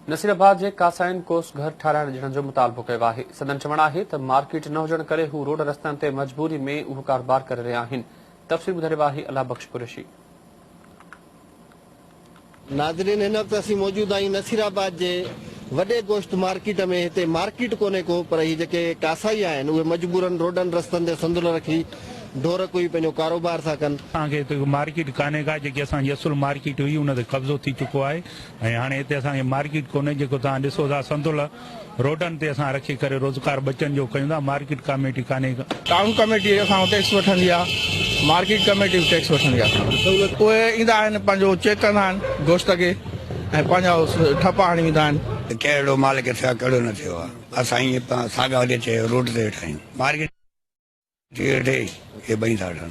नसीराबाद जे कासाइन कोस घर ठाराइण ॾियण जो मुतालबो कयो आहे। सदन चवण आहे त मार्केट न हुजण करे हू रोड रस्तनि ते मजबूरी में उहो कारोबार करे रहिया आहिनि। तफ़सील ॿुधाए रहियो आहे अल्लाह बख्श कुरैशी। नाज़रीन, हिन वक़्तु असीं मौजूद आहियूं नसीराबाद जे वॾे गोश्त मार्केट में। हिते मार्केट कोन्हे को, पर ही जेके कासाई आहिनि उहे मजबूरन रोडनि रस्तनि ते संदुल रखी ढोर कोई पंहिंजो कारोबार था कनि। असांखे हिते मार्केट कान्हे का, जेकी असांजी असुल मार्केट हुई उन ते कब्ज़ो थी चुको आहे ऐं हाणे हिते असांखे मार्केट कोन्हे। जेको तव्हां ॾिसो था संदुल रोडनि ते असां रखी करे रोज़गार बचनि जो कयूं था। मार्केट कमेटी कान्हे का। टाउन कमेटी असां टैक्स वठंदी आहे, मार्केट कमेटी बि टैक्स वठंदी आहे। उहे ईंदा आहिनि, पंहिंजो चेक कंदा आहिनि गोश्त खे ऐं पंहिंजा ठप हणी वेंदा आहिनि। कहिड़ो माल खे थियो आहे कहिड़ो न थियो आहे। असां ईअं सागा वॾे चयो रोड ते वेठा आहियूं। मार्केट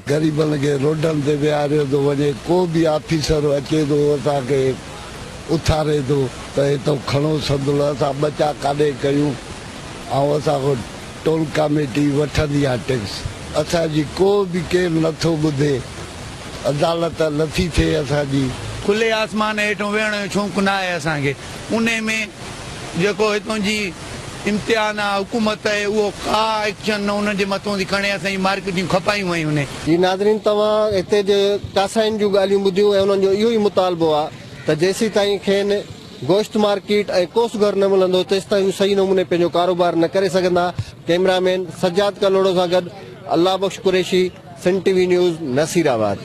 गरीबन के रोडन ते विहारियो थो वञे। को भी ऑफिसर अचे थो असांखे उथारे थो त हितां खणो संदुल, असां बचा काॾे कयूं ऐं असांखो टोल कमेटी वठंदी आहे टैक्स। असांजी को बि केरु नथो ॿुधे, अदालत नथी थिए असांजी। खुले आसमान हेठों वेहण जो शौक़ु न आहे असांखे। उन में जेको हितां जी इम्तिहान आहे हुकूमत आहे उहो का एक्शन न उन जे मथां थी खणे। असांजी मार्केटियूं खपायूं आहियूं उन जी। नाज़रीन, तव्हां हिते जे कासाइन जूं ॻाल्हियूं ॿुधियूं ऐं उन्हनि जो इहो ई मुतालबो आहे त जेसीं ताईं खेनि गोश्त मार्केट ऐं कोस घर न मिलंदो तेसि ताईं सही नमूने पंहिंजो कारोबार न करे सघंदा। कैमरामैन सज्जाद कलोड़ो सां गॾु अल्लाह बख्श कुरैशी, सिंध टीवी न्यूज़, नसीराबाद।